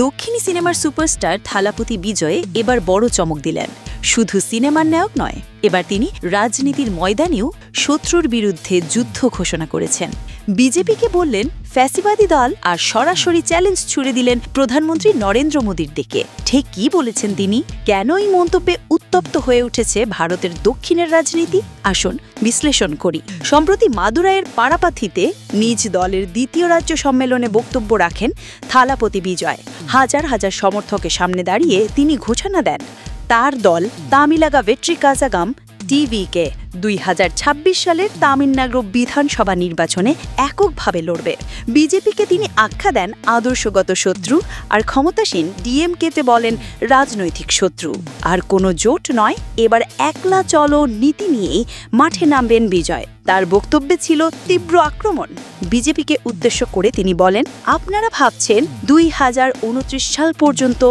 দক্ষিণী সিনেমার সুপারস্টার থালাপতি বিজয় এবার বড় চমক দিলেন। শুধু সিনেমার নায়ক নয়, এবার তিনি রাজনীতির ময়দানেও শত্রুর বিরুদ্ধে যুদ্ধ ঘোষণা করেছেন। বিজেপিকে বললেন ফ্যাসিবাদী দল আর সরাসরি চ্যালেঞ্জ ছুড়ে দিলেন প্রধানমন্ত্রী নরেন্দ্র মোদীর দিকে। ঠিক কি বলেছেন তিনি? কেন এই মন্তব্যে উত্তপ্ত হয়ে উঠেছে ভারতের দক্ষিণের রাজনীতি? আসুন বিশ্লেষণ করি। সম্প্রতি মাদুরাইয়ের পারাপাথিতে নিজ দলের দ্বিতীয় রাজ্য সম্মেলনে বক্তব্য রাখেন থালাপতি বিজয়। হাজার হাজার সমর্থকের সামনে দাঁড়িয়ে তিনি ঘোষণা দেন তার দল তামিলাগা ভেট্রি কাজাগাম টিভিকে 2026 সালের তামিলনাড়ু বিধানসভা নির্বাচনে এককভাবে লড়বে। বিজেপিকে তিনি আখ্যা দেন আদর্শগত শত্রু, আর ক্ষমতাসীন ডিএমকেতে বলেন রাজনৈতিক শত্রু। আর কোনো জোট নয়, এবার একলা চলো নীতি নিয়েই মাঠে নামবেন বিজয়। তার বক্তব্যে ছিল তীব্র আক্রমণ। বিজেপিকে উদ্দেশ্য করে তিনি বলেন, আপনারা ভাবছেন 2029 সাল পর্যন্ত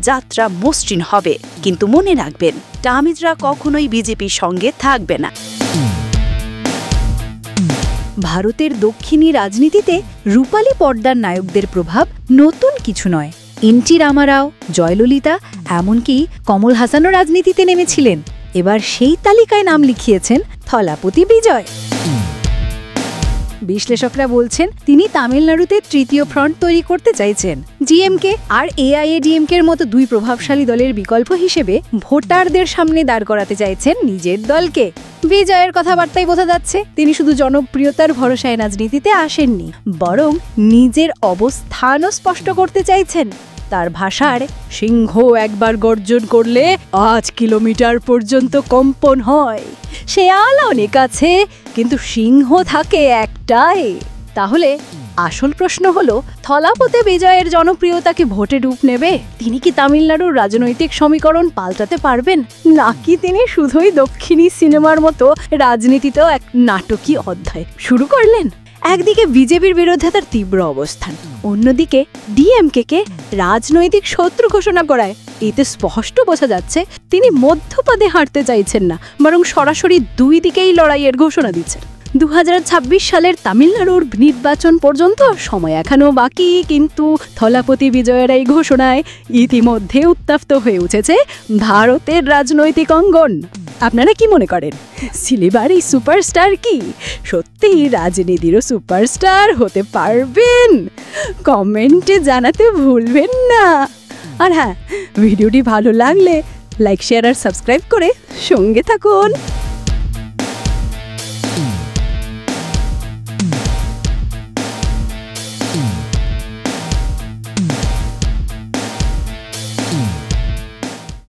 যাত্রা মসৃণ হবে, কিন্তু মনে রাখবেন তামিলরা কখনোই বিজেপির সঙ্গে থাকবে না। ভারতের দক্ষিণী রাজনীতিতে রূপালী পর্দার নায়কদের প্রভাব নতুন কিছু নয়। এনটি রামারাও, জয়ললিতা, এমনকি কমল হাসানও রাজনীতিতে নেমেছিলেন। এবার সেই তালিকায় নাম লিখিয়েছেন থলাপতি বিজয়। বিশ্লেষকরা বলছেন তিনি তামিলনাড়ুতে তৃতীয় ফ্রন্ট তৈরি করতে চাইছেন। ডিএমকে আর এআইএডিএমকের মতো দুই প্রভাবশালী দলের বিকল্প হিসেবে ভোটারদের সামনে দাঁড় করাতে চাইছেন নিজের দলকে। বিজয়ের কথাবার্তায় বোঝা যাচ্ছে তিনি শুধু জনপ্রিয়তার ভরসায় রাজনীতিতে আসেননি, বরং নিজের অবস্থানও স্পষ্ট করতে চাইছেন। তার ভাষার সিংহ একবার গর্জন করলে 5 কিলোমিটার পর্যন্ত কম্পন হয়। শেয়াল অনেক আছে, কিন্তু সিংহ থাকে একটাই। তাহলে আসল প্রশ্ন হলো, থলাপতি বিজয়ের জনপ্রিয়তাকে ভোটে ডুব নেবে? তিনি কি তামিলনাড়ুর রাজনৈতিক সমীকরণ পাল্টাতে পারবেন, নাকি তিনি শুধুই দক্ষিণী সিনেমার মতো রাজনীতিতেও এক নাটকীয় অধ্যায় শুরু করলেন? একদিকে বিজেপির বিরুদ্ধে তার তীব্র অবস্থান, অন্যদিকে ডিএমকে রাজনৈতিক শত্রু ঘোষণা করায়। এতে স্পষ্ট বোঝা যাচ্ছে তিনি মধ্যপদে হাঁটতে চাইছেন না, বরং সরাসরি দুই দিকেই লড়াইয়ের ঘোষণা দিচ্ছেন। 2026 সালের তামিলনাড়ুর নির্বাচন পর্যন্ত সময় এখনো বাকি, কিন্তু থলাপতি বিজয়ের এই ঘোষণায় ইতিমধ্যে উত্তপ্ত হয়ে উঠেছে ভারতের রাজনৈতিক অঙ্গন। আপনারা কি মনে করেন, সিলেবার এই সুপারস্টার কি সত্যি রাজনীতিরও সুপারস্টার হতে পারবেন? কমেন্টে জানাতে ভুলবেন না। আর হ্যাঁ, ভিডিওটি ভালো লাগলে লাইক, শেয়ার আর সাবস্ক্রাইব করে সঙ্গে থাকুন।